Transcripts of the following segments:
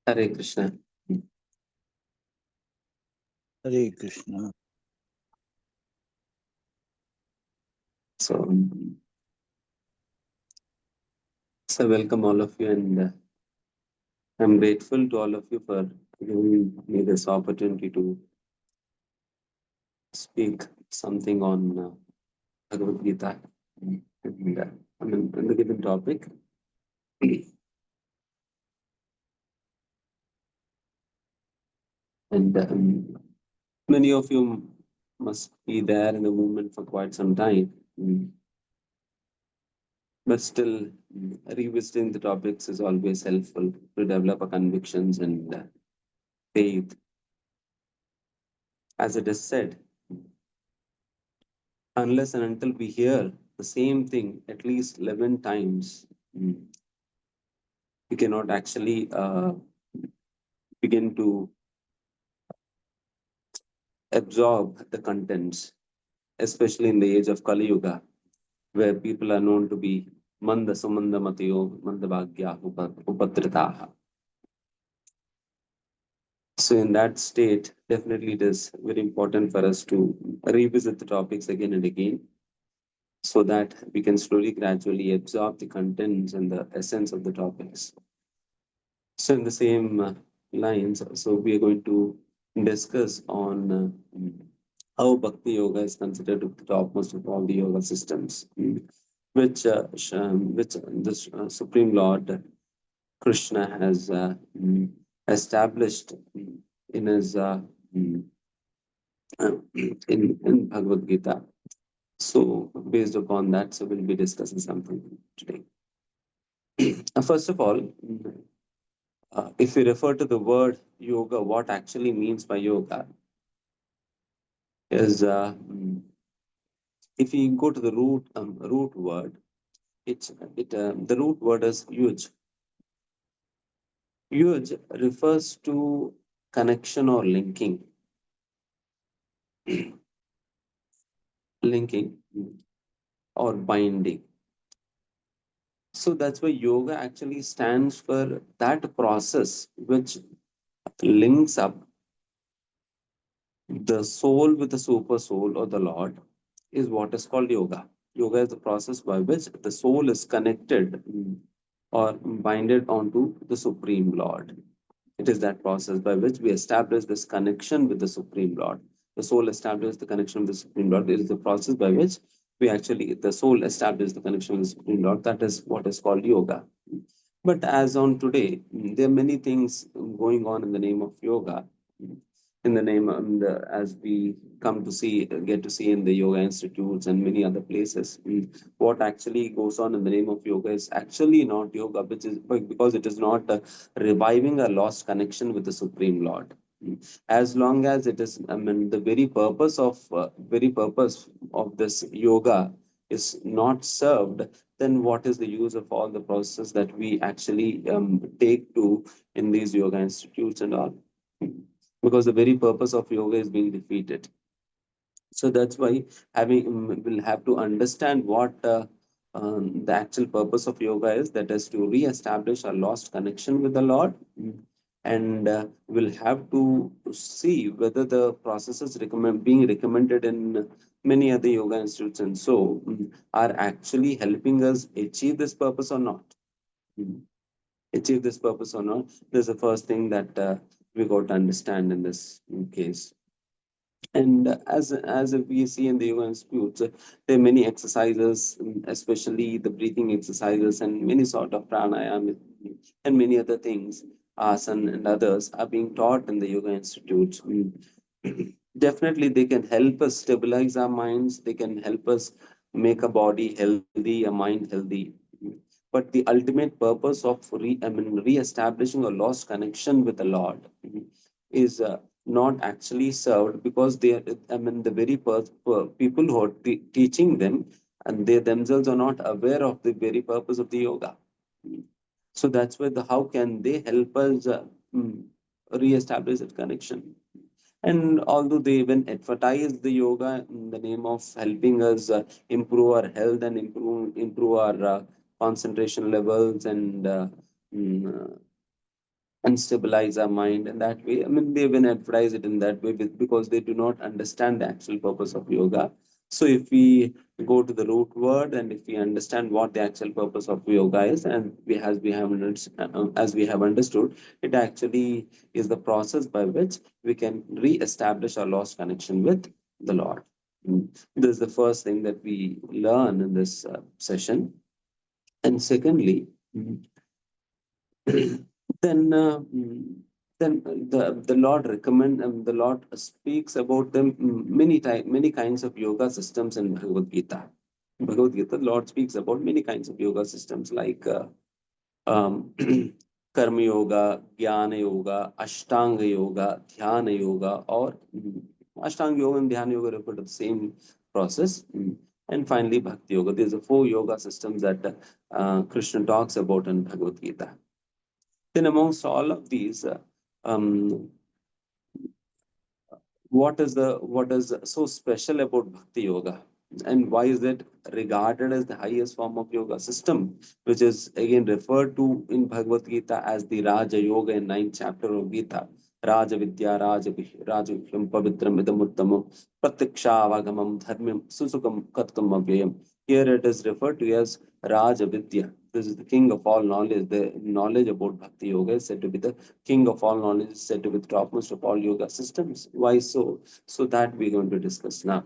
Hare Krishna. Hare Krishna. So, so welcome all of you, and I'm grateful to all of you for giving me this opportunity to speak something on Bhagavad Gita and on the given topic. And many of you must be there in the movement for quite some time, but still revisiting the topics is always helpful to develop our convictions and faith. As it is said, unless and until we hear the same thing at least 11 times, we cannot actually begin to absorb the contents, especially in the age of Kali Yuga, where people are known to be Manda Sumanda Matayo Manda Bhagya Upatritaha. So, in that state, definitely it is very important for us to revisit the topics again and again so that we can slowly, gradually absorb the contents and the essence of the topics. So, in the same lines, so we are going to discuss on how Bhakti Yoga is considered to be the topmost of all the yoga systems, which the Supreme Lord Krishna has established in his mm, in Bhagavad Gita. So, based upon that, so we'll be discussing something today. First of all, if we refer to the word yoga, what actually means by yoga is if we go to the root word, the root word is yuj. Yuj refers to connection or linking, linking or binding. So that's why yoga actually stands for that process which links up the soul with the super soul or the Lord is what is called yoga. Yoga is the process by which the soul is connected or binded onto the Supreme Lord. It is that process by which we establish this connection with the Supreme Lord. The soul establishes the connection with the Supreme Lord. It is the process by which the soul establishes the connection with the Supreme Lord. That is what is called yoga. But as on today, there are many things going on in the name of yoga, in the name as we come to see, get to see in the yoga institutes and many other places. What actually goes on in the name of yoga is actually not yoga, which is because it is not reviving a lost connection with the Supreme Lord. As long as it is, I mean, the very purpose of this yoga is not served, then what is the use of all the processes that we actually take to in these yoga institutes and all? Because the very purpose of yoga is being defeated. So that's why we'll have to understand what the actual purpose of yoga is. That is to re-establish a lost connection with the Lord, and we'll have to see whether the processes being recommended in many other yoga institutes and so are actually helping us achieve this purpose or not. Mm. Achieve this purpose or not. This is the first thing that we got to understand in this case. And as we see in the yoga institutes, there are many exercises, especially the breathing exercises and many sort of pranayama and many other things, asana and others are being taught in the yoga institutes. Definitely, they can help us stabilize our minds. They can help us make a body healthy, a mind healthy. But the ultimate purpose of re-establishing a lost connection with the Lord is not actually served because they are, I mean, the very people who are teaching them and they themselves are not aware of the very purpose of the yoga. So that's why how can they help us re-establish that connection? And although they even advertise the yoga in the name of helping us improve our health and improve our concentration levels and mm, and stabilize our mind in that way. I mean, they even advertise it in that way because they do not understand the actual purpose of yoga. So if we go to the root word and if we understand what the actual purpose of yoga is, and as we have understood, it actually is the process by which we can re-establish our lost connection with the Lord. This is the first thing that we learn in this session. And secondly, then then the Lord recommend the Lord speaks about them many kinds of yoga systems in Bhagavad Gita. In Bhagavad Gita, the Lord speaks about many kinds of yoga systems like um, Karma Yoga, Jnana Yoga, Ashtanga Yoga, Dhyana Yoga, or Ashtanga Yoga and Dhyana Yoga refer to the same process. And finally, Bhakti Yoga. There's a four yoga systems that Krishna talks about in Bhagavad Gita. Then amongst all of these, um, what is so special about Bhakti Yoga, and why is it regarded as the highest form of yoga system, which is again referred to in Bhagavad Gita as the Raja Yoga in ninth chapter of Gita. Raja Vidya Rajavyam Pavitram Idamuttamam Pratyakshavagamam Dharmam Susukam Katkam Avyayam. Here it is referred to as Raja Vidya. This is the king of all knowledge. The knowledge about Bhakti Yoga is said to be the king of all knowledge, is said to be the topmost of all yoga systems. Why so? So that we're going to discuss now.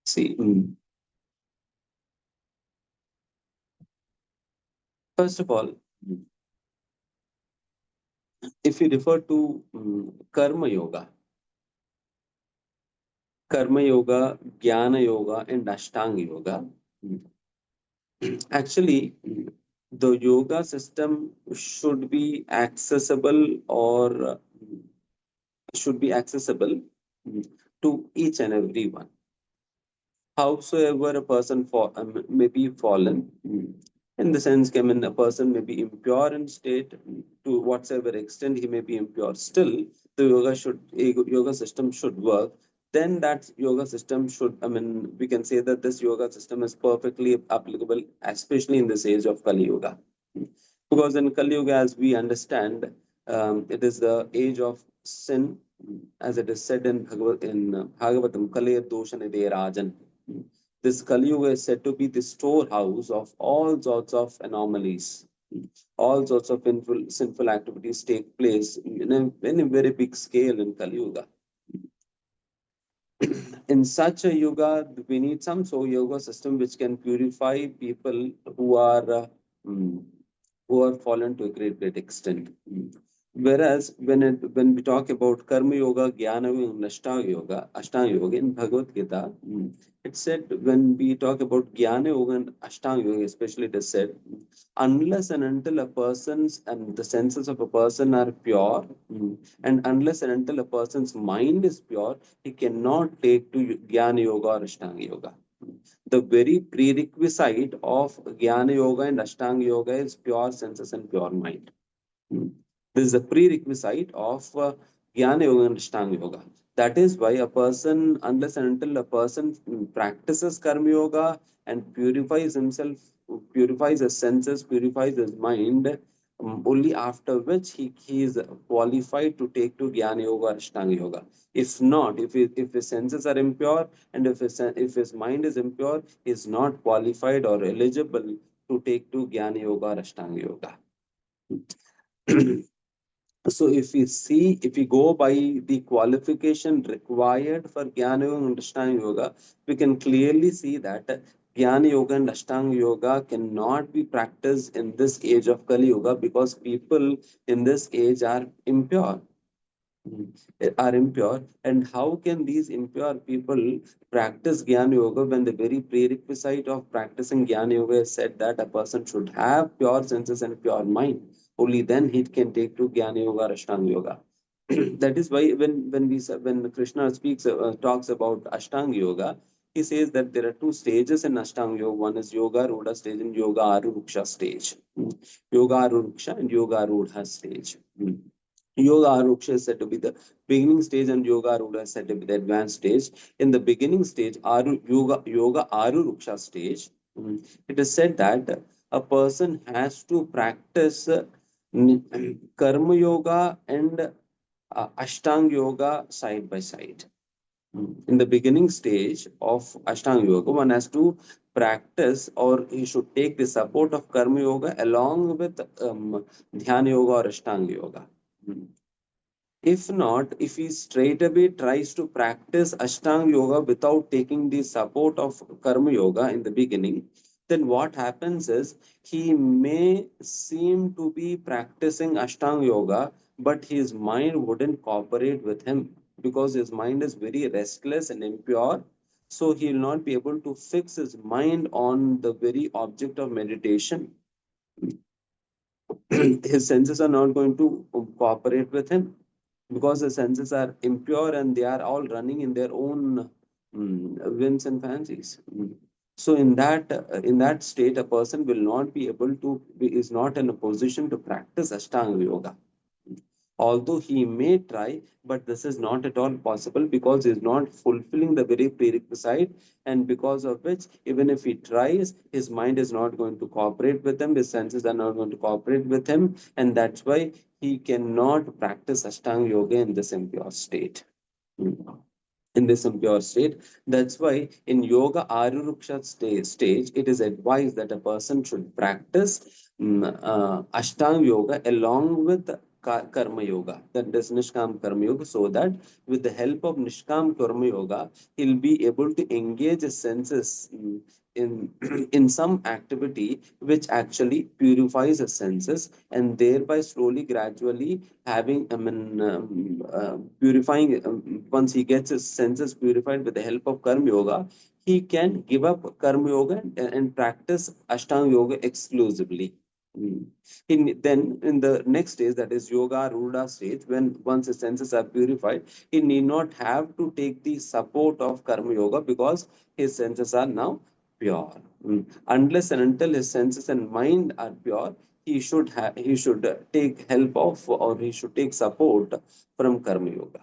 See, first of all, if you refer to Karma Yoga, Jnana Yoga, and Ashtanga Yoga, actually, the yoga system should be accessible or should be accessible to each and every one. Howsoever a person may be fallen, in the sense, I mean, a person may be impure in state to whatsoever extent he may be impure. Still, the yoga system should work. Then that yoga system should, I mean, we can say that this yoga system is perfectly applicable, especially in this age of Kali Yoga. Because in Kali Yuga, as we understand, it is the age of sin, as it is said in Bhagavatam, Kale Doshanide Rajan. This Kali Yuga is said to be the storehouse of all sorts of anomalies. All sorts of sinful activities take place in a very big scale in Kali Yuga. In such a yuga, we need some yoga system which can purify people mm, who are fallen to a great extent. Whereas when we talk about karma yoga, jnana yoga, and ashtanga yoga in Bhagavad Gita, it said when we talk about jnana yoga and ashtanga yoga, especially it is said, unless and until a person's and the senses of a person are pure, and unless and until a person's mind is pure, he cannot take to jnana yoga or ashtanga yoga. The very prerequisite of Jnana Yoga and Ashtanga Yoga is pure senses and pure mind. This is a prerequisite of Jnana Yoga and Ashtanga Yoga. That is why a person, unless and until a person practices Karma Yoga and purifies himself, purifies his senses, purifies his mind, only after which he is qualified to take to Jnana Yoga or Ashtanga Yoga. If not, if his senses are impure and if his mind is impure, he is not qualified or eligible to take to Jnana Yoga or Ashtanga Yoga. So if we go by the qualification required for Jnana Yoga and Ashtanga Yoga, we can clearly see that Jnana Yoga and Ashtanga Yoga cannot be practiced in this age of Kali Yoga because people in this age are impure. Are impure, and how can these impure people practice Jnana Yoga when the very prerequisite of practicing Jnana Yoga is said that a person should have pure senses and pure mind? Only then he can take to Jnana Yoga or Ashtanga Yoga. That is why when Krishna speaks talks about Ashtanga Yoga, he says that there are two stages in Ashtanga Yoga. One is Yoga Rudha stage and Yoga Aruruksha stage. Yoga Aruruksha and Yoga Rudha stage. Yoga Aruksha is said to be the beginning stage and Yoga Arudha is said to be the advanced stage. In the beginning stage, Yoga Aruruksha stage, It is said that a person has to practice karma yoga and ashtanga yoga side by side. In the beginning stage of ashtanga yoga, one has to practice, or he should take the support of karma yoga along with dhyana yoga or ashtanga yoga. Mm. If not, if he straight away tries to practice Ashtanga Yoga without taking the support of Karma Yoga in the beginning, then what happens is he may seem to be practicing Ashtanga Yoga, but his mind wouldn't cooperate with him because his mind is very restless and impure. So he will not be able to fix his mind on the very object of meditation. His senses are not going to cooperate with him because the senses are impure and they are all running in their own whims and fancies. So in that state, a person will not be able to is not in a position to practice Ashtanga Yoga. Although he may try, but this is not at all possible because he is not fulfilling the very prerequisite, and because of which, even if he tries, his mind is not going to cooperate with him, his senses are not going to cooperate with him, and that's why he cannot practice Ashtanga Yoga in this impure state. Mm. In this impure state. That's why in yoga aruruksha stage, it is advised that a person should practice Ashtanga yoga along with karma yoga, that is Nishkam karma yoga, so that with the help of Nishkam karma yoga, he'll be able to engage his senses in in some activity which actually purifies his senses, and thereby slowly, gradually having, purifying, once he gets his senses purified with the help of Karma Yoga, he can give up Karma Yoga and practice Ashtanga Yoga exclusively. Mm. Then in the next stage, that is Yoga Ruda stage, when once his senses are purified, he need not have to take the support of Karma Yoga because his senses are now pure. Unless and until his senses and mind are pure, he should take help of, or he should take support from Karma Yoga.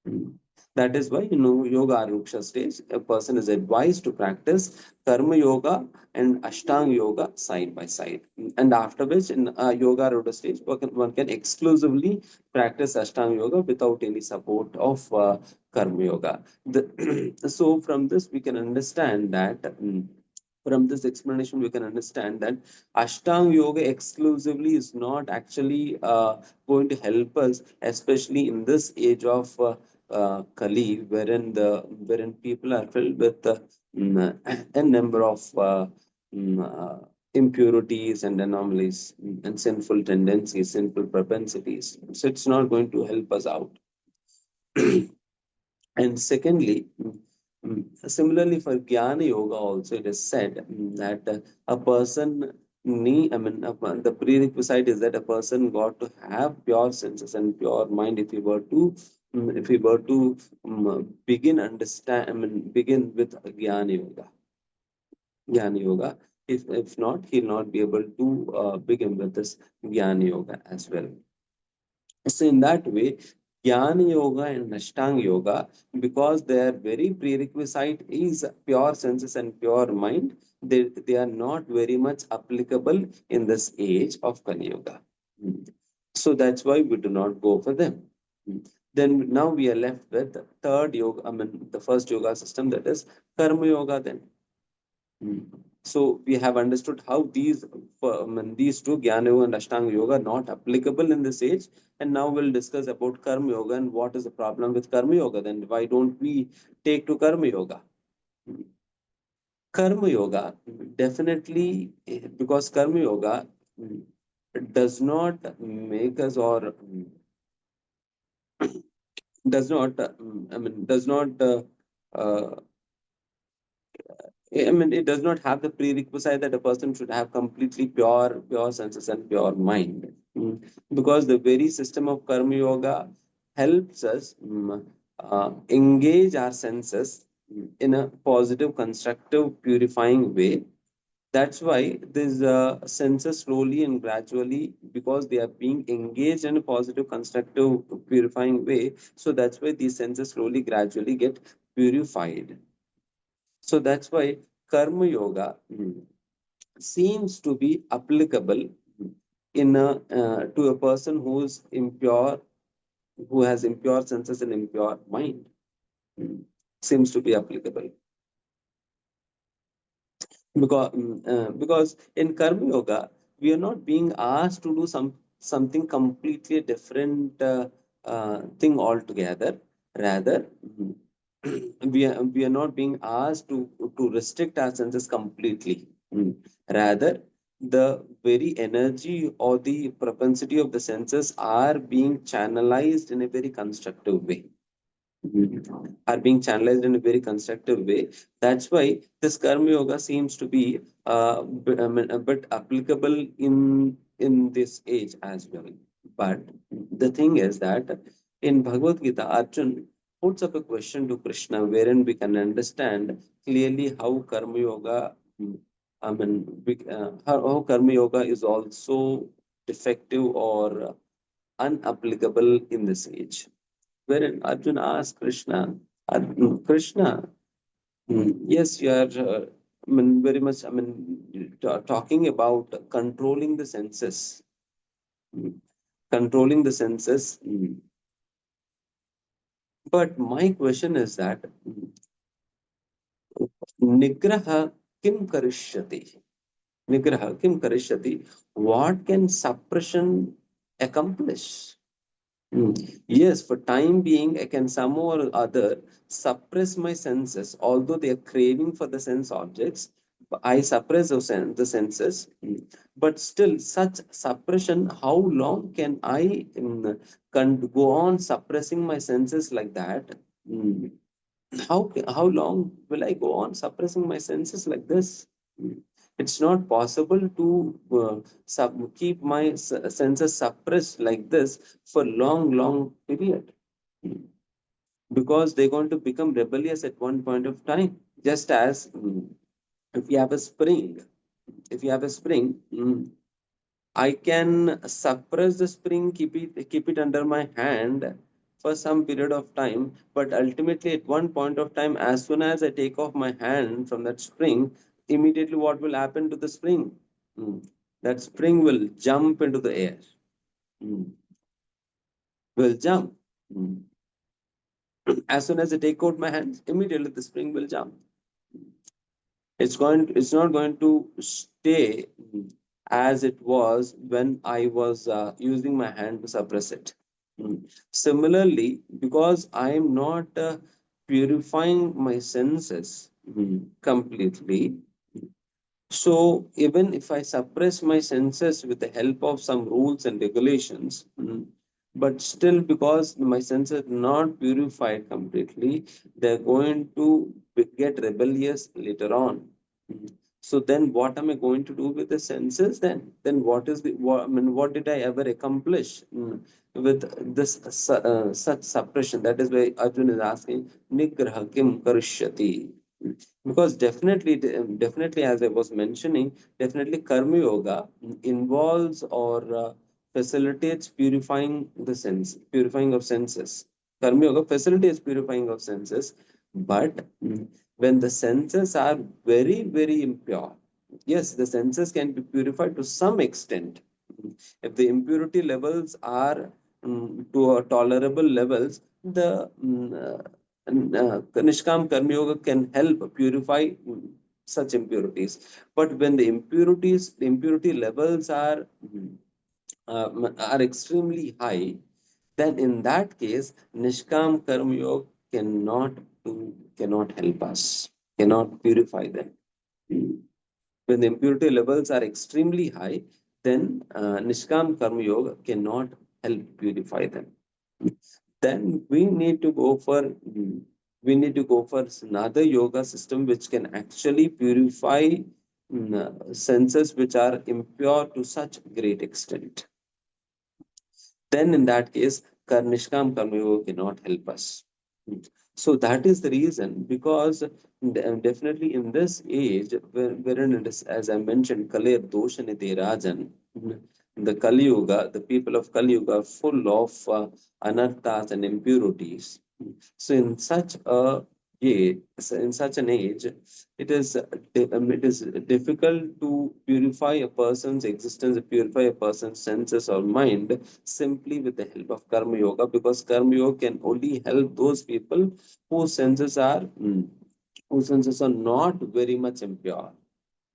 Mm. That is why, Yoga Aruksha stage, a person is advised to practice Karma Yoga and Ashtanga Yoga side by side. And after which, in Yoga Aruksha stage, one can exclusively practice Ashtanga Yoga without any support of Karma Yoga. So, from this, we can understand that. From this explanation, we can understand that Ashtanga Yoga exclusively is not actually going to help us, especially in this age of Kali, wherein people are filled with a number of impurities and anomalies, and sinful tendencies, sinful propensities. So it's not going to help us out. And secondly, similarly for Jnana Yoga also, it is said that a person the prerequisite is that a person got to have pure senses and pure mind if he were to begin understand, begin with Jnana Yoga. Jnana Yoga. If not, he'll not be able to begin with this Jnana Yoga as well. So in that way, Jnana Yoga and Ashtanga Yoga, because their very prerequisite is pure senses and pure mind, they are not very much applicable in this age of Kali Yoga. Mm. So that's why we do not go for them. Mm. Then now we are left with the third yoga, the first yoga system, that is Karma Yoga then. Mm. So we have understood how these two, Jnana Yoga and Ashtanga Yoga, are not applicable in this age. And now we'll discuss about Karma Yoga and what is the problem with Karma Yoga. Then why don't we take to Karma Yoga? Mm. Karma Yoga, definitely, because Karma Yoga does not make us, or does not, does not it does not have the prerequisite that a person should have completely pure senses and pure mind. Because the very system of Karma Yoga helps us engage our senses in a positive, constructive, purifying way. That's why these senses slowly and gradually, because they are being engaged in a positive, constructive, purifying way. So that's why these senses slowly, gradually get purified. So that's why Karma Yoga. seems to be applicable in a to a person who's impure, who has impure senses and impure mind. Mm. Seems to be applicable because in karma yoga we are not being asked to do something completely different thing altogether. Rather, we are not being asked to restrict our senses completely. Mm. Rather, the very energy or the propensity of the senses are being channelized in a very constructive way. Are being channelized in a very constructive way. That's why this karma yoga seems to be a bit applicable in this age as well. But the thing is that in Bhagavad Gita, Arjun puts up a question to Krishna wherein we can understand clearly how karma yoga, how karma yoga is also defective or unapplicable in this age, wherein Arjuna asked Krishna, Krishna, yes, you are very much, talking about controlling the senses, mm, controlling the senses. But my question is that Nigraha kim karishyati? Nigraha kim karishyati? What can suppression accomplish? Yes, for time being, I can somehow or other suppress my senses, although they are craving for the sense objects. I suppress the senses, but still, such suppression. How long can I go on suppressing my senses like that? Mm, how long will I go on suppressing my senses like this? Mm. It's not possible to keep my senses suppressed like this for long period. Mm. Because they're going to become rebellious at one point of time. Just as if you have a spring, if you have a spring, I can suppress the spring, keep it under my hand for some period of time, but ultimately at one point of time, as soon as I take off my hand from that spring, immediately what will happen to the spring? Mm. That spring will jump into the air. Mm. Will jump. Mm. As soon as I take out my hands, immediately the spring will jump. It's not going to stay as it was when I was using my hand to suppress it. Similarly, because I am not purifying my senses completely, so even if I suppress my senses with the help of some rules and regulations, but still because my senses are not purified completely, they're going to get rebellious later on. Mm. So then what am I going to do with the senses then? Then what is what did I ever accomplish with this such suppression? That is why Arjun is asking, Nigraha kim karishyati? Because definitely, as I was mentioning, definitely karma yoga involves or facilitates purifying of senses. Karma yoga facilitates purifying of senses, but when the senses are very impure, yes, the senses can be purified to some extent. If the impurity levels are to a tolerable levels, the Nishkam Karma Yoga can help purify such impurities. But when the impurity levels are extremely high, then in that case, Nishkam Karma Yoga cannot help us, cannot purify them. When the impurity levels are extremely high, then Nishkam Karma Yoga cannot help purify them. Then we need to go for another yoga system which can actually purify senses which are impure to such great extent. Then in that case, Nishkam Karma Yoga cannot help us. So that is the reason, because definitely in this age, wherein it is, as I mentioned, Kalir Doshaniti Rajan, the Kali Yuga, the people of Kali Yuga are full of anarthas and impurities. So in such a in such an age, it is difficult to purify a person's existence, purify a person's senses or mind simply with the help of karma yoga, because karma yoga can only help those people whose senses are not very much impure.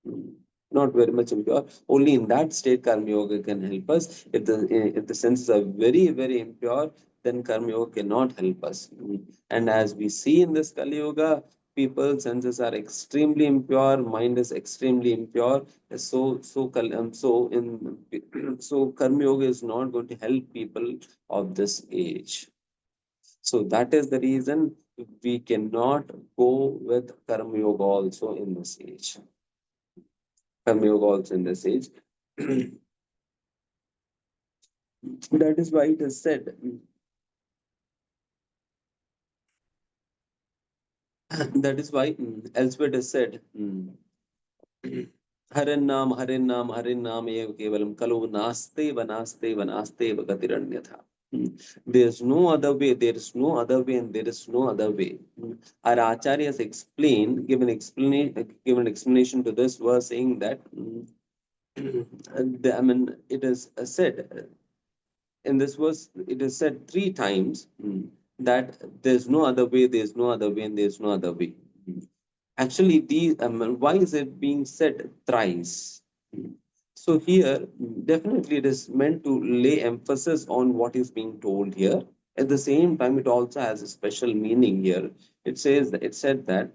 Mm, Not very much impure. Only in that state, karma yoga can help us. If the senses are very very impure, then karma yoga cannot help us. And as we see in this Kali Yoga, people's senses are extremely impure. Mind is extremely impure. So karma yoga is not going to help people of this age. So that is the reason we cannot go with karma yoga also in this age. Karma yoga also in this age. That is why it is said. That is why elsewhere it is said. Harin Nam eva kevalam kalu naste vanaste vanaste vagatiranyatha. There is no other way, there is no other way, and there is no other way. Our acharyas explained, given explanation to this verse, saying that I mean, it is said in this verse, it is said three times that there's no other way, there's no other way, and there's no other way. Actually, why is it being said thrice? So here, definitely it is meant to lay emphasis on what is being told here. At the same time, it also has a special meaning here. It said that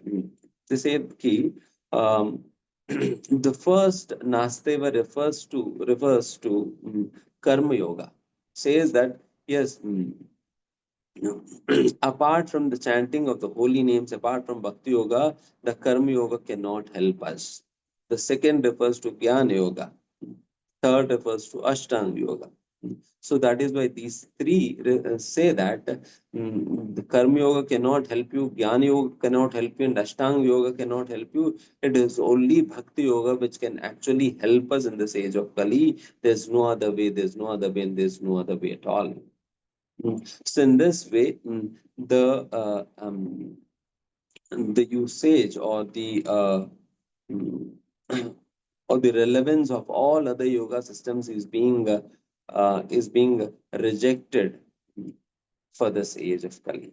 they say ki, um, the first Nasteva refers to Karma Yoga. Says that yes, apart from the chanting of the holy names, apart from Bhakti Yoga, the Karma Yoga cannot help us. The second refers to Jnana Yoga. Third refers to Ashtanga Yoga. So that is why these three say that the Karma Yoga cannot help you, Jnana Yoga cannot help you, and Ashtanga Yoga cannot help you. It is only Bhakti Yoga which can actually help us in this age of Kali. There's no other way, there's no other way, and there's no other way at all. So in this way, the usage mm, or the relevance of all other yoga systems is being rejected for this age of Kali.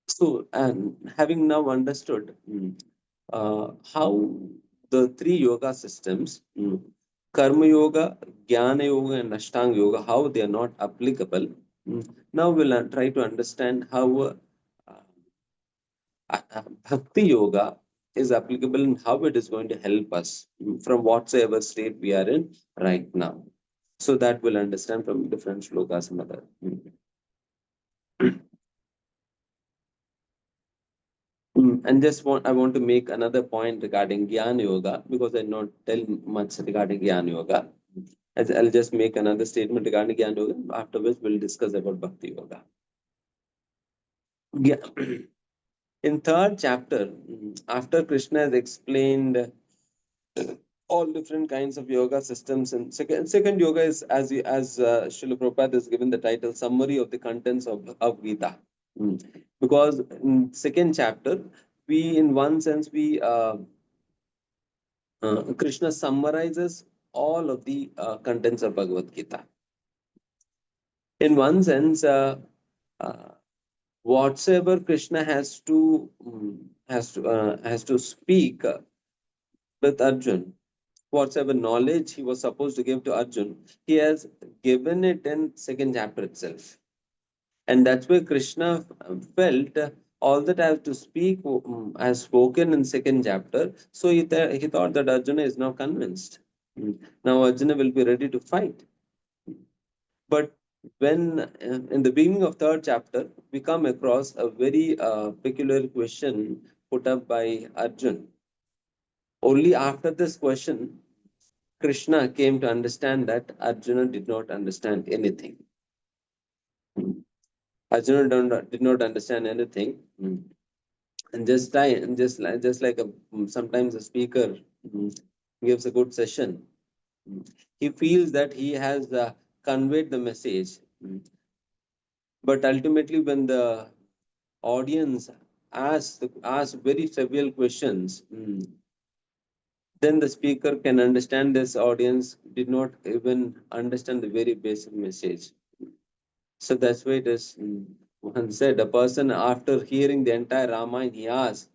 So, and having now understood how the three yoga systems, Karma Yoga, Jnana Yoga, and Ashtanga Yoga, how they are not applicable. Now we'll try to understand how Bhakti Yoga is applicable and how it is going to help us from whatsoever state we are in right now. So that we'll understand from different shlokas and other. And I want to make another point regarding Jnana Yoga because I not tell much regarding Jnana Yoga. As I'll just make another statement regarding Jnana Yoga, after which we'll discuss about Bhakti Yoga. In third chapter, after Krishna has explained all different kinds of yoga systems, and second yoga is as Srila Prabhupada has given the title summary of the contents of Gita. Because in second chapter, we in one sense we Krishna summarizes all of the contents of Bhagavad Gita. In one sense, uh, whatsoever Krishna has to speak with Arjun, whatsoever knowledge he was supposed to give to Arjun, he has given it in second chapter itself. And that's where Krishna felt all that I have to speak has spoken in second chapter. So he thought that Arjuna is now convinced. Now Arjuna will be ready to fight. But when in the beginning of third chapter, we come across a very peculiar question put up by Arjun. Only after this question, Krishna came to understand that Arjuna did not understand anything. Arjuna did not understand anything. And just like sometimes a speaker gives a good session, he feels that he has conveyed the message. But ultimately, when the audience asks very trivial questions, then the speaker can understand this audience did not even understand the very basic message. So that's why it is one said a person after hearing the entire Ramayana, he asked,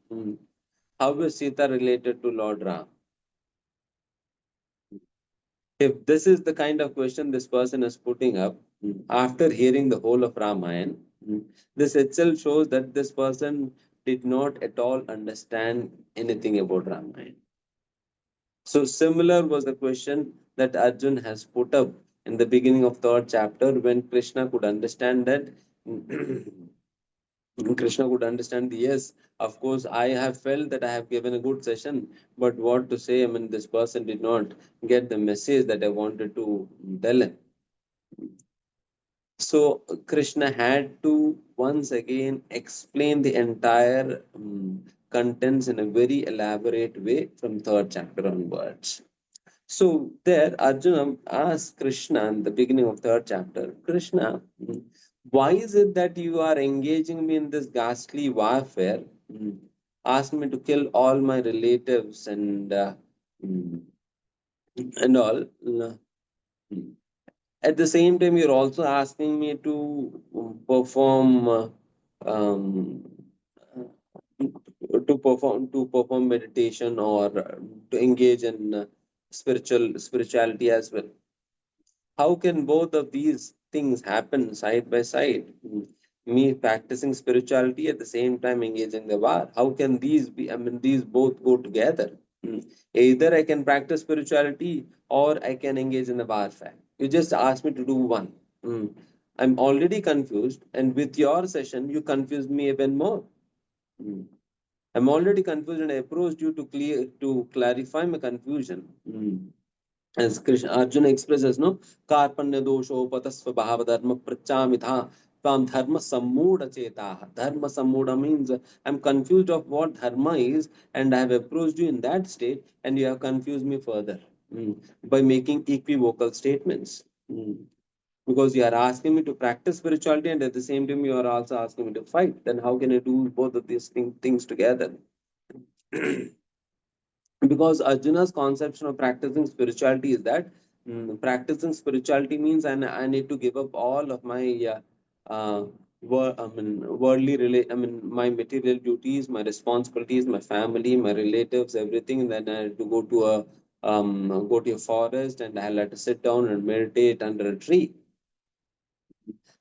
how is Sita related to Lord Ram? If this is the kind of question this person is putting up after hearing the whole of Ramayana, this itself shows that this person did not at all understand anything about Ramayana. So similar was the question that Arjun has put up in the beginning of third chapter when Krishna could understand that Krishna could understand, yes, of course, I have felt that I have given a good session, but what to say? I mean, this person did not get the message that I wanted to tell him. So, Krishna had to once again explain the entire contents in a very elaborate way from third chapter onwards. So there, Arjuna asked Krishna in the beginning of third chapter, Krishna, why is it that you are engaging me in this ghastly warfare? Ask me to kill all my relatives mm, and all. Mm. At the same time, you're also asking me to perform um, to perform meditation or to engage in spirituality as well. How can both of these things happen side by side? Me practicing spirituality at the same time engaging the war. How can these be? I mean, these both go together. Either I can practice spirituality or I can engage in the warfare. You just asked me to do one. Mm. I'm already confused, and with your session, you confused me even more. Mm. I'm already confused, and I approached you to clarify my confusion. As Krishna Arjuna expresses, no, Karpanya dosho patasva bhava dharma prachamitha tam dharma sammuda cheta. Dharma sammuda means I'm confused of what dharma is, and I have approached you in that state, and you have confused me further by making equivocal statements. Because you are asking me to practice spirituality, and at the same time, you are also asking me to fight. Then how can I do both of these things together? Because Arjuna's conception of practicing spirituality is that practicing spirituality means I need to give up all of my I mean my material duties, my responsibilities, my family, my relatives, everything. And then I have to go to a forest, and I'll have to sit down and meditate under a tree.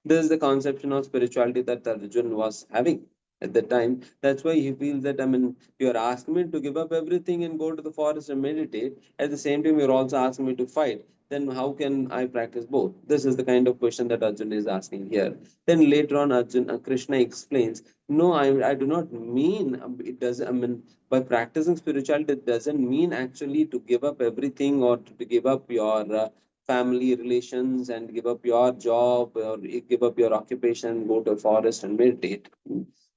This is the conception of spirituality that Arjun was having at the time. That's why he feels that, I mean, you're asking me to give up everything and go to the forest and meditate. At the same time, you're also asking me to fight. Then how can I practice both? This is the kind of question that Arjun is asking here. Then later on, Krishna explains, no, I do not mean it does. I mean, by practicing spirituality, it doesn't mean actually to give up everything or to give up your family relations and give up your job or give up your occupation, go to a forest and meditate.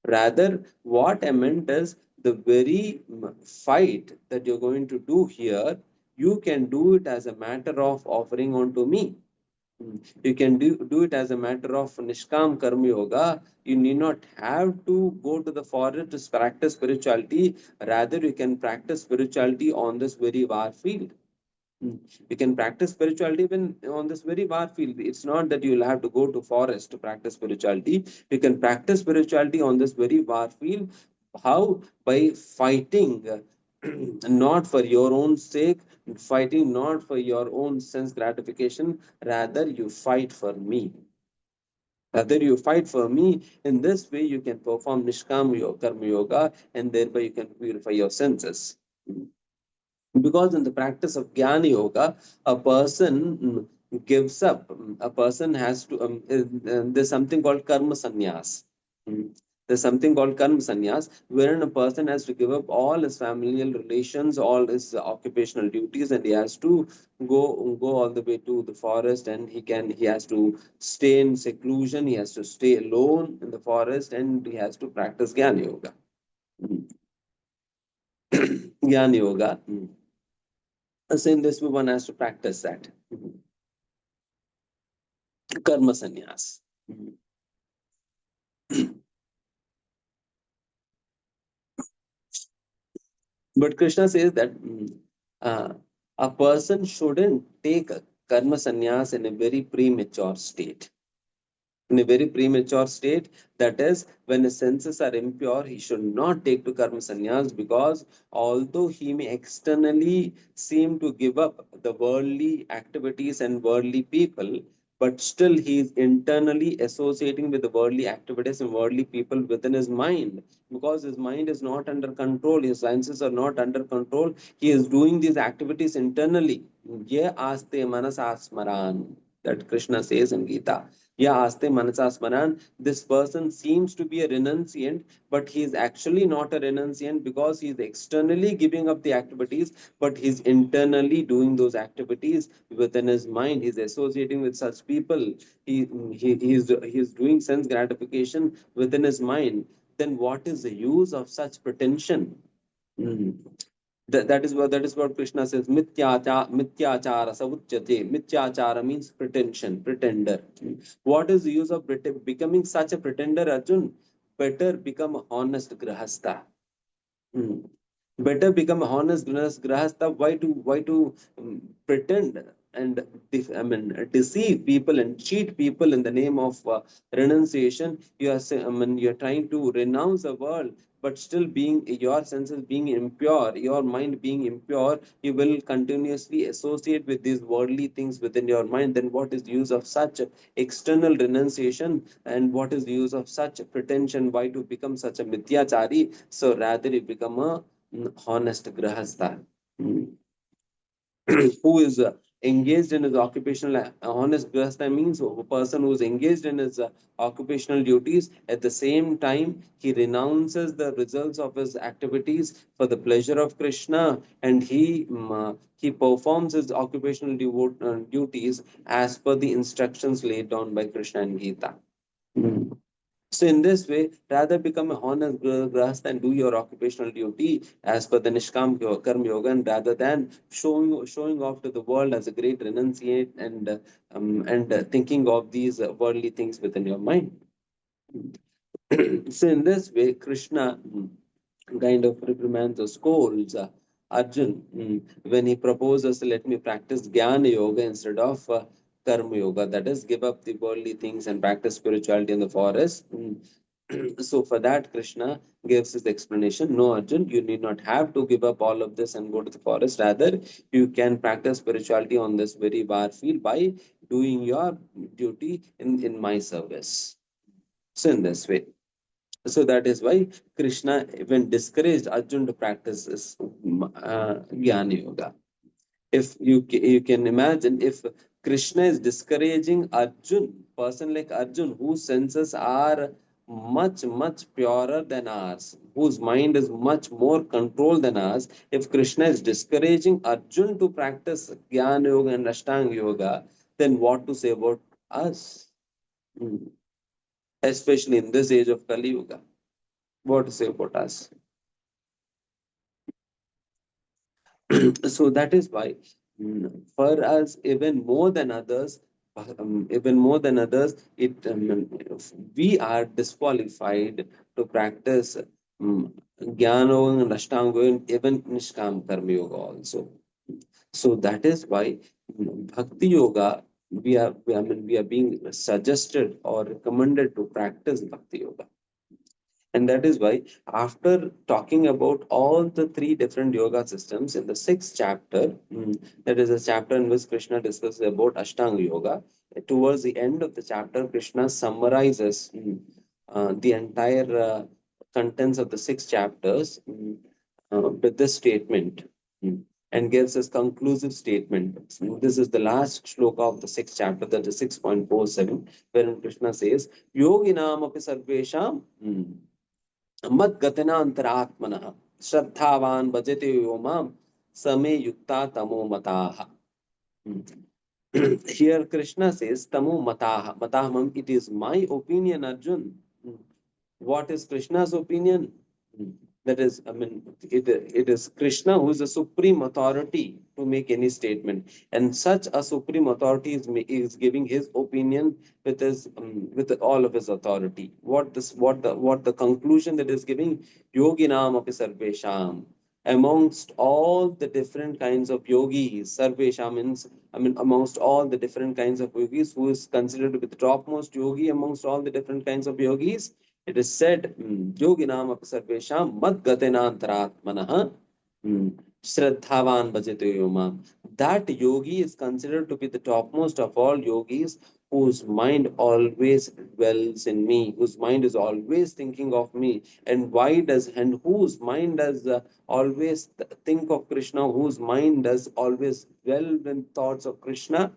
Rather, what I meant is the very fight that you're going to do here, you can do it as a matter of offering onto me. You can do it as a matter of Nishkam Karma Yoga. You need not have to go to the forest to practice spirituality. Rather, you can practice spirituality on this very war field. You can practice spirituality even on this very war field. It's not that you'll have to go to forest to practice spirituality. You can practice spirituality on this very war field. How? By fighting, not for your own sake, fighting not for your own sense gratification. Rather, you fight for me. Rather, you fight for me. In this way, you can perform Nishkam Yoga, Karma Yoga, and thereby you can purify your senses. Because in the practice of Jnana Yoga, a person gives up. A person has to, there's something called Karma Sannyas. There's something called Karma Sannyas, wherein a person has to give up all his familial relations, all his occupational duties, and he has to go all the way to the forest, and he has to stay in seclusion, he has to stay alone in the forest, and he has to practice Jnana Yoga. Jnana Yoga. So in this way, one has to practice that karma sannyas. But Krishna says that uh, a person shouldn't take karma sannyas in a very premature state. In a very premature state, that is, when his senses are impure, he should not take to karma sannyas, because although he may externally seem to give up the worldly activities and worldly people, but still he is internally associating with the worldly activities and worldly people within his mind, because his mind is not under control, his senses are not under control. He is doing these activities internally. Ye aste manasasmaran, that Krishna says in Gita. Yeah, Aste Manasasmanan, this person seems to be a renunciant, but he is actually not a renunciant, because he is externally giving up the activities, but he's internally doing those activities within his mind. He's associating with such people. He's doing sense gratification within his mind. Then what is the use of such pretension? Hmm. That is what Krishna says. Mityachara savuchyate. Mityachara means pretension, pretender. What is the use of becoming such a pretender, Arjun? Better become a honest grahastha. Hmm. Better become a honest grahastha. Why to pretend and deceive people and cheat people in the name of renunciation? You're trying to renounce the world, but still being your senses being impure, your mind being impure, you will continuously associate with these worldly things within your mind. Then what is the use of such external renunciation, and what is the use of such pretension? Why to become such a mithyachari? So rather you become a honest grahastha. Mm. Who is engaged in his occupational honest grahastha means a person who is engaged in his occupational duties. At the same time, he renounces the results of his activities for the pleasure of Krishna, and he performs his occupational duties as per the instructions laid down by Krishna and Gita. Mm. So in this way, rather become a honest grahastha and do your occupational duty as per the Nishkam Karma Yoga, and rather than showing off to the world as a great renunciate and thinking of these worldly things within your mind. So in this way, Krishna kind of reprimands or scolds Arjun when he proposes, let me practice Jnana Yoga instead of Karma Yoga, that is, give up the worldly things and practice spirituality in the forest. So for that, Krishna gives his explanation. No, Arjun, you need not have to give up all of this and go to the forest. Rather, you can practice spirituality on this very bar field by doing your duty in my service. So in this way. So that is why Krishna even discouraged Arjun to practice this Jnana Yoga. If you can imagine, if Krishna is discouraging Arjun, person like Arjun, whose senses are much purer than ours, whose mind is much more controlled than ours, if Krishna is discouraging Arjun to practice Jnana Yoga and Ashtanga Yoga, then what to say about us? Hmm. Especially in this age of Kali Yuga, what to say about us? So that is why, for us, even more than others, we are disqualified to practice jnana and ashtanga and even nishkam karma yoga also. So that is why bhakti yoga, we are being suggested or recommended to practice bhakti yoga. And that is why, after talking about all the three different yoga systems in the sixth chapter, that is a chapter in which Krishna discusses about Ashtanga Yoga, towards the end of the chapter, Krishna summarizes the entire contents of the six chapters with this statement. And gives us conclusive statement. So this is the last shloka of the sixth chapter, that is 6.47, wherein Krishna says, Yoginam api sarvesham मद्गतना अंतरात्मनः श्रद्धावान भजते यो माम समे युक्ता तमो मताः. Here Krishna says tamo mataha. Matahamam, it is my opinion, Arjun. What is Krishna's opinion? That is, it is Krishna who is the supreme authority to make any statement, and such a supreme authority is giving his opinion with all of his authority. What the conclusion that is giving? Yoginam api sarvesham. amongst all the different kinds of yogis, Sarvesha means, amongst all the different kinds of yogis, who is considered to be the topmost yogi amongst all the different kinds of yogis, it is said, Yoginam api Sarvesham Mad Gatenantaratmanah Shraddhavan Bhajate Yoma. That yogi is considered to be the topmost of all yogis, whose mind always dwells in me, whose mind is always thinking of me. And whose mind does always think of Krishna, whose mind does always dwell in thoughts of Krishna.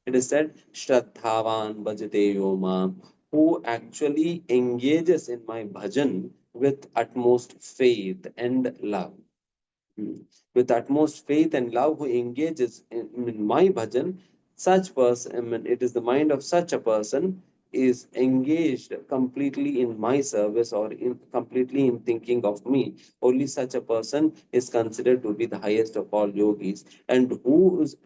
It is said, Shraddhavan Bhajate Yoma, who actually engages in my bhajan with utmost faith and love. With utmost faith and love, who engages in my bhajan, such person, it is the mind of such a person is engaged completely in my service, or completely in thinking of me. Only such a person is considered to be the highest of all yogis. And whose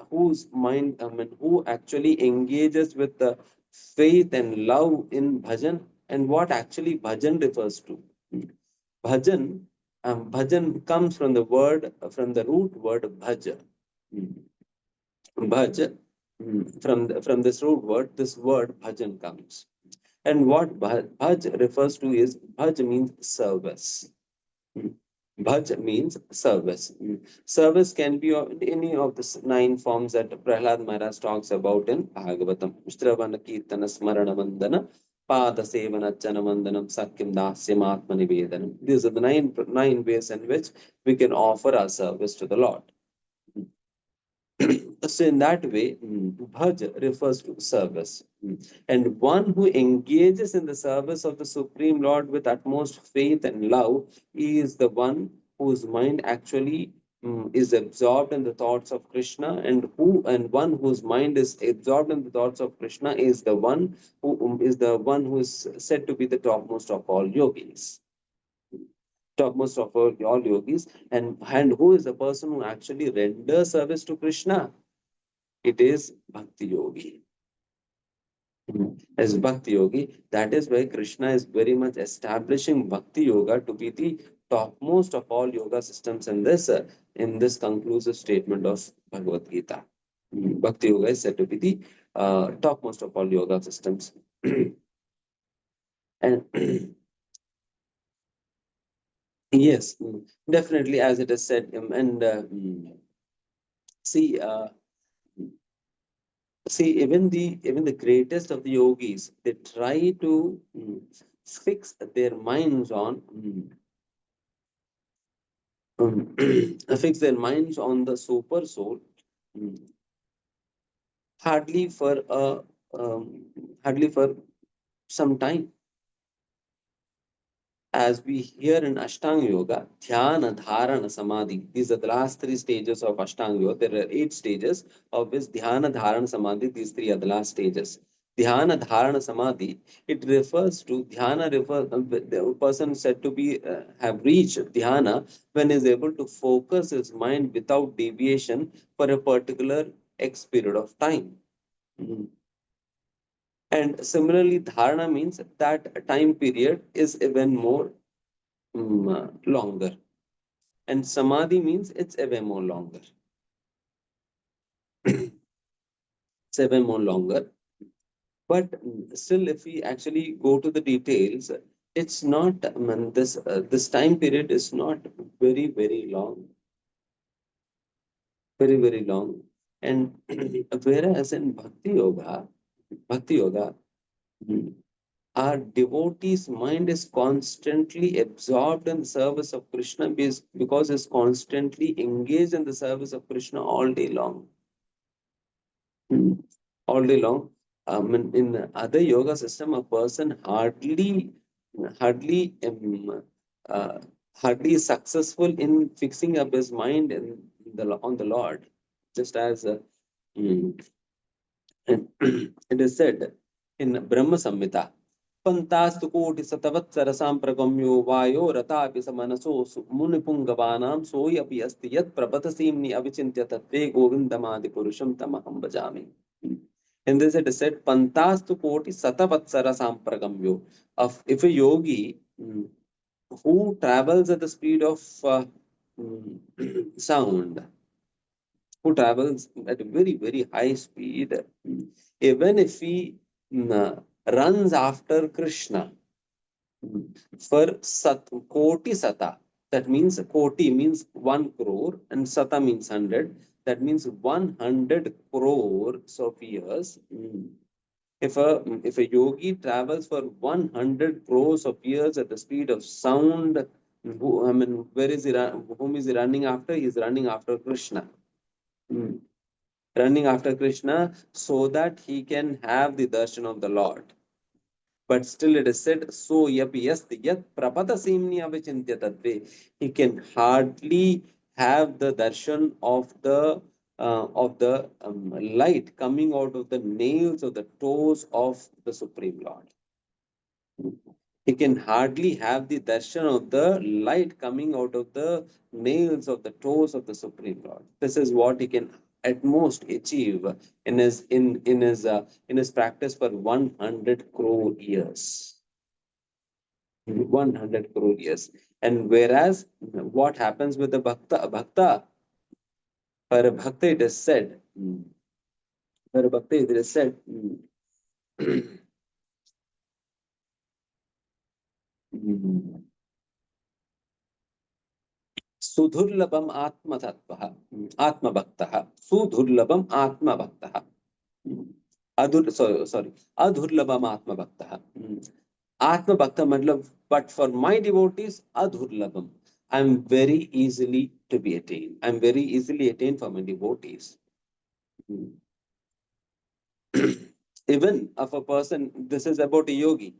mind, who actually engages with the faith and love in bhajan, and what actually bhajan refers to. Bhajan, bhajan comes from the word, from the root word bhaja. Bhaj, from this root word, this word bhajan comes. And what bhaj refers to is, bhaj means service. Bhaj means service. Service can be of any of the nine forms that Prahlad Maharaj talks about in Bhagavatam. Shravana, Kirtana, Smarana, Vandana, Pada Sevana, Chana Vandanam, Sakyam Dasyam, Atma Nivedanam. These are the nine ways in which we can offer our service to the Lord. So in that way, bhaj refers to service. And one who engages in the service of the Supreme Lord with utmost faith and love is the one whose mind actually is absorbed in the thoughts of Krishna, and one whose mind is absorbed in the thoughts of Krishna is the one who is said to be the topmost of all yogis. Topmost of all yogis, and who is the person who actually renders service to Krishna? It is Bhakti Yogi. As Bhakti Yogi, that is why Krishna is very much establishing Bhakti Yoga to be the topmost of all yoga systems in this conclusive statement of Bhagavad Gita. Bhakti Yoga is said to be the topmost of all yoga systems. And yes, definitely, as it is said, and see, even the greatest of the yogis, they try to fix their minds on fix their minds on the super soul, mm, hardly for a hardly for some time. As we hear in Ashtanga Yoga, Dhyana, Dharana, Samadhi. These are the last three stages of Ashtanga Yoga. There are 8 stages, of which Dhyana, Dharana, Samadhi, these three are the last stages. Dhyana, Dharana, Samadhi, it refers to the person said to be have reached Dhyana when is able to focus his mind without deviation for a particular X period of time. Mhm. And similarly, Dharana means that time period is even more longer. And samadhi means it's even more longer. It's even more longer. But still, if we actually go to the details, it's not, this time period is not very, very long. Very, very long. And whereas in Bhakti Yoga, mm, our devotee's mind is constantly absorbed in the service of Krishna, because is constantly engaged in the service of Krishna all day long. All day long. In other yoga system, a person hardly, uh, hardly is successful in fixing up his mind on the Lord. Just as mm, it is said in Brahma Samhita, Pantastu koti satavatsara sampragamyo vayo ratapi samanaso munipungavaanam soyapi asti yat prabhatasimni avichintya tattve govindamadi purusham tamaham bhajami. In this it is said, Pantastu koti satavatsara sampragamyo. If a yogi who travels at the speed of sound, who travels at a very, very high speed, even if he runs after Krishna for koti sata, that means koti means 1 crore and sata means 100. That means 100 crores of years. If a yogi travels for 100 crores of years at the speed of sound, where is he? Whom is he running after? He is running after Krishna. Mm. Running after Krishna so that he can have the darshan of the Lord. But still it is said, so yapi yasti yat prapada simnya vichintya tadve. He can hardly have the darshan of the light coming out of the nails of the toes of the Supreme Lord. He can hardly have the darshan of the light coming out of the nails of the toes of the Supreme Lord. This is what he can at most achieve in his practice for 100 crore years. 100 crore years. And whereas what happens with the bhakta, for a bhakta it is said, for a bhakta it is said, सुदुर्लभम आत्मतत्वः आत्मभक्तः सुदुर्लभम आत्मभक्तः sorry अधुर्लभम आत्मभक्तः आत्मभक्त मतलब but for my devotees adhurlabham. I am very easily to be attained. I am very easily attained for my devotees. Even of a person, this is about a yogi.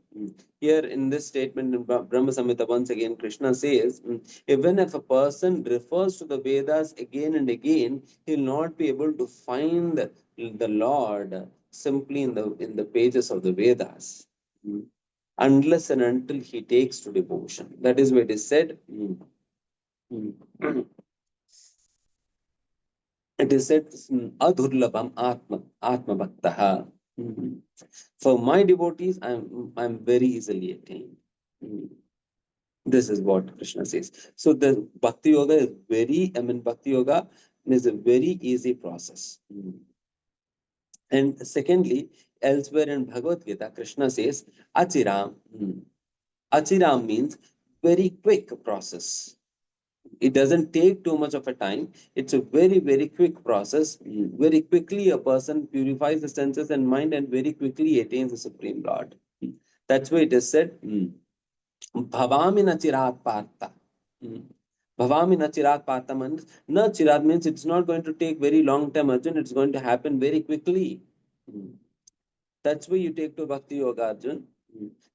Here in this statement in Brahma Samhita, once again, Krishna says, even if a person refers to the Vedas again and again, he will not be able to find the Lord simply in the pages of the Vedas, unless and until he takes to devotion. That is why it is said. It is said, adhurlabham atma bhaktaha. For my devotees, I'm very easily attained. This is what Krishna says. So the Bhakti Yoga is Bhakti Yoga is a very easy process. And secondly, elsewhere in Bhagavad Gita, Krishna says, Achiram. Achiram means very quick process. It doesn't take too much of a time. It's a very, very quick process. Very quickly, a person purifies the senses and mind and very quickly attains the Supreme Lord. That's why it is said, Bhavami na chirat partha. Bhavami na chirat partha means, na chirat means it's not going to take very long time, Arjun. It's going to happen very quickly. That's why you take to Bhakti Yoga, Arjun.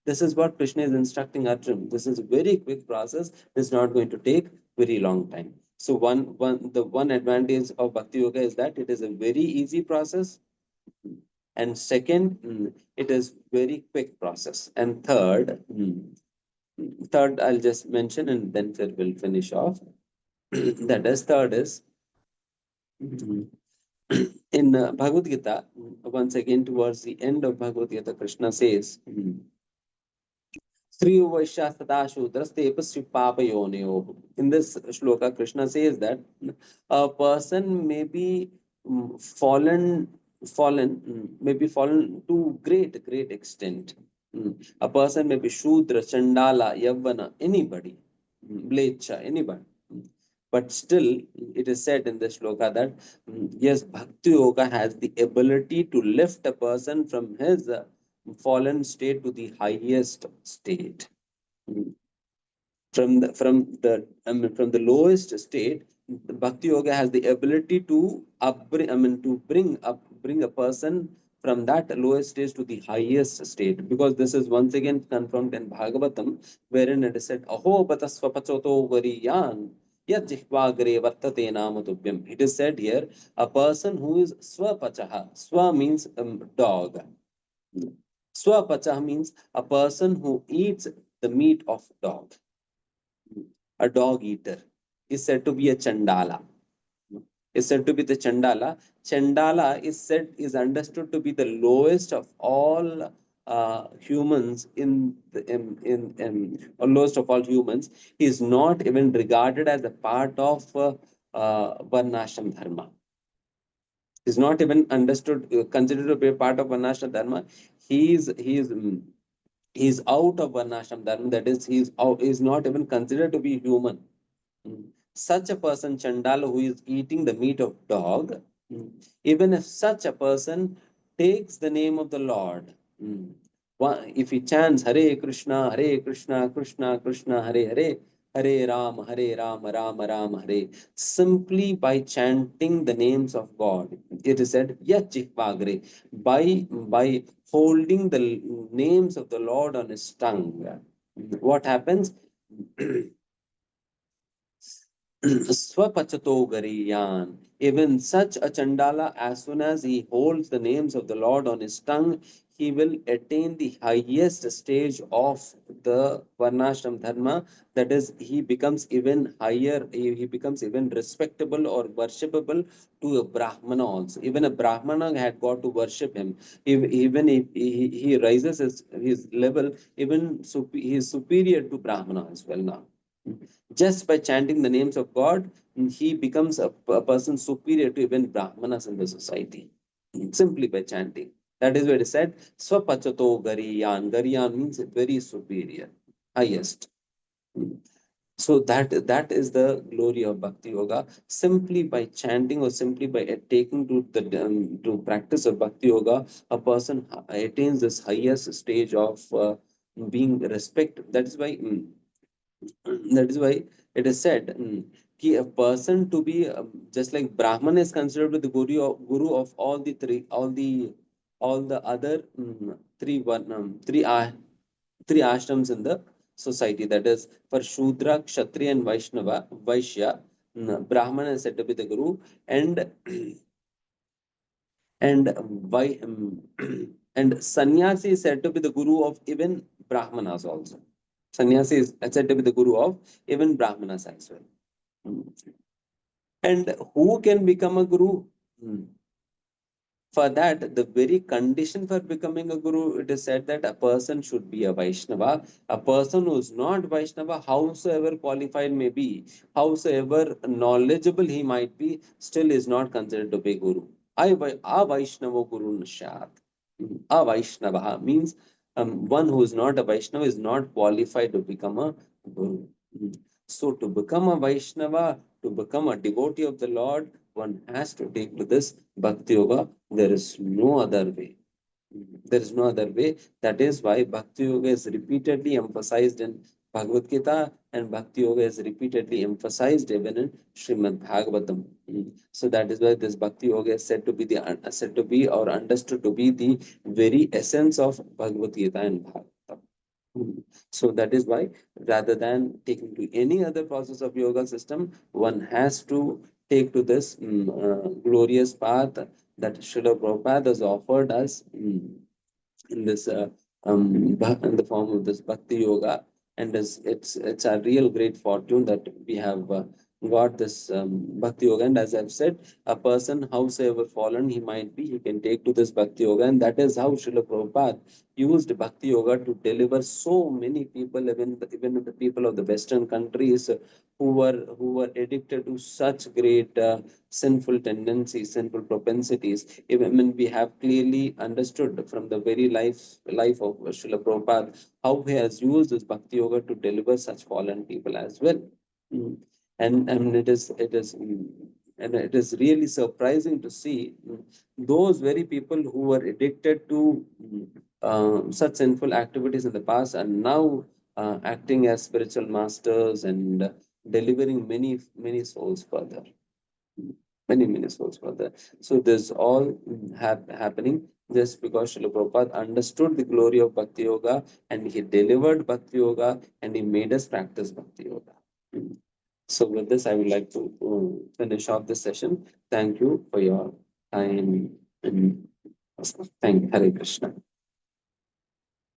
This is what Krishna is instructing Arjun. This is a very quick process. It's not going to take very long time. So the one advantage of Bhakti Yoga is that it is a very easy process. And second, it is very quick process. And third, I'll just mention and then we'll finish off. That is third is in Bhagavad Gita, once again towards the end of Bhagavad Gita, Krishna says, in this shloka, Krishna says that a person may be fallen to great extent. A person may be Shudra, Chandala, Yavana, anybody, Blecha, anybody. But still, it is said in the shloka that yes, Bhakti Yoga has the ability to lift a person from his fallen state to the highest state. From the lowest state, the Bhakti Yoga has the ability to bring a person from that lowest stage to the highest state. Because this is once again confirmed in Bhagavatam, wherein it is said, Aho patasvapachoto variyan yat jihvagre vartate namatubhyam. It is said here, a person who is swapachaha. Swa means dog. Swapachah means a person who eats the meat of dog. A dog eater is said to be a Chandala. Is said to be the Chandala. Chandala is understood to be the lowest of all humans or lowest of all humans, he is not even regarded as a part of varnashram dharma. Is not even understood, considered to be a part of varnashram dharma. He is out of varnashram dharma. That is, he is not even considered to be human. Mm. Such a person, Chandala, who is eating the meat of dog, mm, even if such a person takes the name of the Lord, mm, if he chants Hare Krishna, Hare Krishna, Krishna Krishna, Hare Hare, Hare Ram, Ram Ram, Hare, simply by chanting the names of God, it is said, Yachikvagre, by holding the names of the Lord on his tongue, what happens? Swapachato Gariyan. Even such a Chandala, as soon as he holds the names of the Lord on his tongue, he will attain the highest stage of the Varnashram Dharma. That is, he becomes even higher, he becomes even respectable or worshipable to a Brahmana also. Even a Brahmana had got to worship him. Even if he rises his level, even he is superior to Brahmana as well now. Just by chanting the names of God, he becomes a person superior to even Brahmanas in the society. Simply by chanting. That is why it is said, Swapachato Gariyan. Gariyan means very superior, highest. So that is the glory of Bhakti Yoga. Simply by chanting or simply by taking to the to practice of Bhakti Yoga, a person attains this highest stage of being respect. That is why. That is why it is said, ki a person to be just like Brahman is considered the guru of all the other three ashrams in the society. That is, for Shudra, Kshatriya, and Vaishya, Brahman is said to be the guru, and and why and sannyasi is said to be the guru of even Brahmanas also. Sannyasi is said to be the guru of even Brahmanas as well. Mm. And who can become a guru? Mm. For that, the very condition for becoming a guru, it is said that a person should be a Vaishnava. A person who is not Vaishnava, howsoever qualified may be, howsoever knowledgeable he might be, still is not considered to be guru. A Vaishnava guru Nishat. A Vaishnava means one who is not a Vaishnava is not qualified to become a guru. So to become a Vaishnava, to become a devotee of the Lord, one has to take to this Bhakti Yoga. There is no other way. There is no other way. That is why Bhakti Yoga is repeatedly emphasized in Bhagavad Gita, and Bhakti Yoga is repeatedly emphasized even in Srimad Bhagavatam. So that is why this Bhakti Yoga is said to be or understood to be the very essence of Bhagavad Gita and Bhagavatam. So that is why, rather than taking to any other process of yoga system, one has to take to this glorious path that Srila Prabhupada has offered us. In this in the form of this bhakti yoga, and it's a real great fortune that we have got this bhakti yoga. And as I've said, a person howsoever fallen he might be, he can take to this bhakti yoga, and that is how Srila Prabhupada used bhakti yoga to deliver so many people, even the people of the Western countries who were addicted to such great sinful tendencies, sinful propensities. Even when we have clearly understood from the very life of Srila Prabhupada how he has used this bhakti yoga to deliver such fallen people as well. Mm. And and it is really surprising to see those very people who were addicted to such sinful activities in the past are now acting as spiritual masters and delivering many souls further, many souls further. So this all happening just because Srila Prabhupada understood the glory of Bhakti Yoga, and he delivered Bhakti Yoga, and he made us practice Bhakti Yoga. Mm. So with this, I would like to finish off this session. Thank you for your time. And thank you. Hare Krishna.